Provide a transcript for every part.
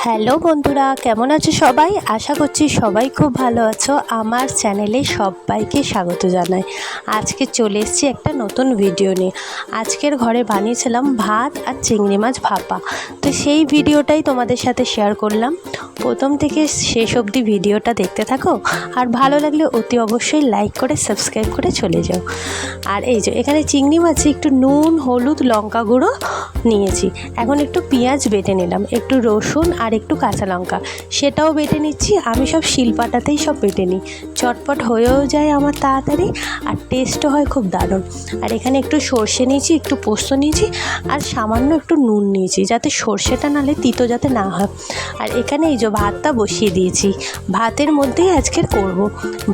Hello বন্ধুরা, কেমন আছো সবাই? আশা করছি সবাই খুব ভালো আছো। আমার চ্যানেলে সবাইকে স্বাগত জানাই। আজকে চলে এসেছি একটা নতুন ভিডিও নিয়ে। আজকের ঘরে বানিয়েছিলাম ভাত আর চিংড়ি মাছ ভাপা, তো সেই ভিডিওটাই তোমাদের সাথে শেয়ার করলাম। প্রথম থেকে শেষ অবধি ভিডিওটা দেখতে থাকো, আর ভালো লাগলে অতি অবশ্যই লাইক করে সাবস্ক্রাইব করে চলে যাও। আর এই যে এখানে চিংড়ি মাছে একটু নুন, হলুদ, লঙ্কা গুঁড়ো নিয়েছি। এখন একটু পেঁয়াজ বেটে নিলাম, একটু রসুন আর একটু কাঁচা লঙ্কা সেটাও বেটে নিচ্ছি। আমি সব শিলপাটাতেই সব বেটে নিই, চটপট হয়েও যায় আমার তাড়াতাড়ি, আর টেস্টও হয় খুব দারুণ। আর এখানে একটু সর্ষে নিয়েছি, একটু পোস্ত নিয়েছি, আর সামান্য একটু নুন নিয়েছি, যাতে সর্ষেটা নালে তিতো যাতে না হয়। আর এখানে এই যে ভাতটা বসিয়ে দিয়েছি, ভাতের মধ্যেই আজকের করব,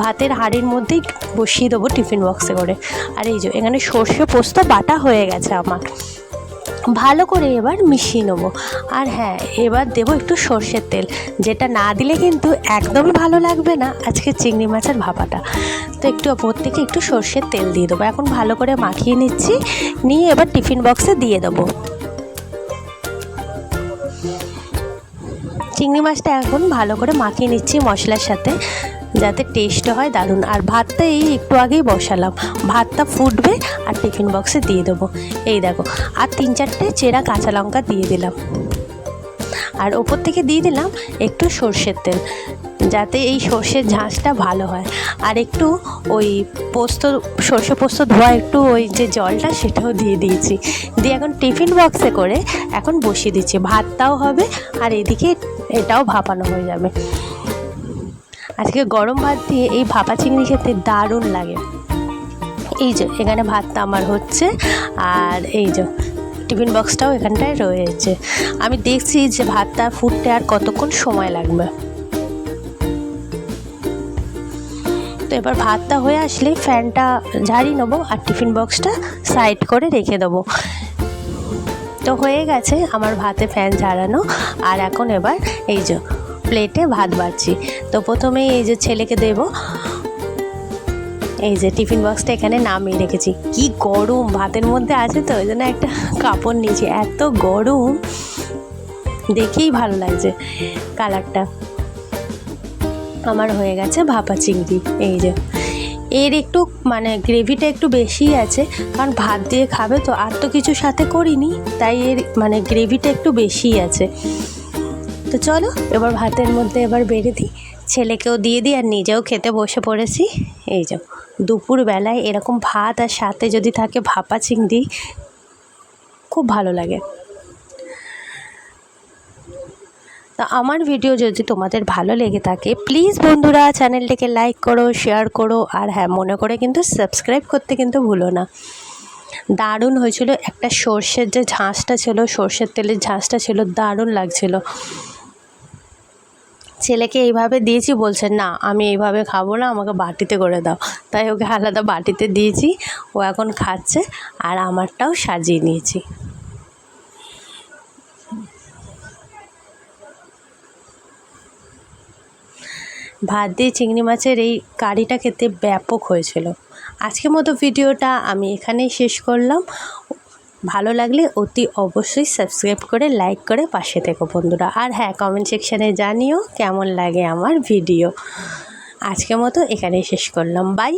ভাতের হাঁড়ির মধ্যেই বসিয়ে দেবো টিফিন বক্সে করে। আর এই যে এখানে সর্ষে পোস্ত বাটা হয়ে গেছে আমার, ভালো করে এবার মিশিয়ে নেবো। আর হ্যাঁ, এবার দেবো একটু সর্ষের তেল, যেটা না দিলে কিন্তু একদমই ভালো লাগবে না আজকে চিংড়ি মাছের ভাপাটা। তো একটু ওপর থেকে একটু সর্ষের তেল দিয়ে দেবো। এখন ভালো করে মাখিয়ে নিচ্ছি, নিয়ে এবার টিফিন বক্সে দিয়ে দেবো। চিংড়ি মাছটা এখন ভালো করে মাখিয়ে নিচ্ছি মশলার সাথে, যাতে টেস্ট হয় দারুণ। আর ভাতটা এই একটু আগেই বসালাম, ভাতটা ফুটবে আর টিফিন বক্সে দিয়ে দেবো। এই দেখো, আর 3-4টে চেরা কাঁচা লঙ্কা দিয়ে দিলাম, আর ওপর থেকে দিয়ে দিলাম একটু সর্ষের তেল, যাতে এই সর্ষের ঝাঁঝটা ভালো হয়। আর একটু ওই সর্ষে পোস্ত ধোয়া একটু ওই যে জলটা, সেটাও দিয়ে দিয়েছি। দিয়ে এখন টিফিন বক্সে করে এখন বসিয়ে দিচ্ছি, ভাতটাও হবে আর এদিকে এটাও ভাপানো হয়ে যাবে। আজকে গরম ভাত দিয়ে এই ভাপা চিংড়ি খেতে দারুণ লাগে। এই যে এখানে ভাতটা আমার হচ্ছে, আর এই যে টিফিন বক্সটাও এখানটায় রয়েছে। আমি দেখছি যে ভাতটা ফুটতে আর কতক্ষণ সময় লাগবে। তো এবার ভাতটা হয়ে আসলে ফ্যানটা ঝাড়িয়ে নেবো আর টিফিন বক্সটা সাইড করে রেখে দেবো। তো হয়ে গেছে আমার ভাতে ফ্যান ঝাড়ানো। আর এখন এবার এই যে প্লেটে ভাত বাড়ছি। তো প্রথমেই এই যে ছেলেকে দেবো, এই যে টিফিন বক্সটা এখানে নামিয়ে রেখেছি। কি গরম, ভাতের মধ্যে আছে তো ওই জন্য একটা কাপড় নিয়েছি, এত গরম দেখেই ভালো লাগছে কালারটা। আমার হয়ে গেছে ভাপা চিংড়ি। এই যে এর একটু গ্রেভিটা একটু বেশিই আছে, কারণ ভাত দিয়ে খাবে তো, আর তো কিছু সাথে করিনি, তাই এর গ্রেভিটা একটু বেশিই আছে। তো চলো এবার ভাতের মধ্যে এবার বেড়ে দিই, ছেলেকেও দিয়ে দিই আর নিজেও খেতে বসে পড়েছি। এই যে দুপুরবেলায় এরকম ভাত আর সাথে যদি থাকে ভাপা চিংড়ি, খুব ভালো লাগে। তা আমার ভিডিও যদি তোমাদের ভালো লেগে থাকে, প্লিজ বন্ধুরা চ্যানেলটিকে লাইক করো, শেয়ার করো, আর হ্যাঁ মনে করে কিন্তু সাবস্ক্রাইব করতে কিন্তু ভুলো না। দারুণ হয়েছিল, একটা সর্ষের যে ঝাঁঝটা ছিল, সর্ষের তেলের ঝাঁঝটা ছিল, দারুণ লাগছিল। ছেলেকে এইভাবে দিয়েছি, বলছে না আমি এইভাবে খাবো না, আমাকে বাটিতে করে দাও। তাই ওকে আলাদা বাটিতে দিয়েছি, ও এখন খাচ্ছে, আর আমারটাও সাজিয়ে নিয়েছি। ভাত দিয়ে চিংড়ি মাছের এই কারিটা খেতে ব্যাপক হয়েছিল। আজকের মতো ভিডিওটা আমি এখানেই শেষ করলাম। ভালো লাগলে অতি অবশ্যই সাবস্ক্রাইব করে লাইক করে পাশে থেকো বন্ধুরা। আর হ্যাঁ, কমেন্ট সেকশানে জানিও কেমন লাগে আমার ভিডিও। আজকের মতো এখানেই শেষ করলাম, বাই।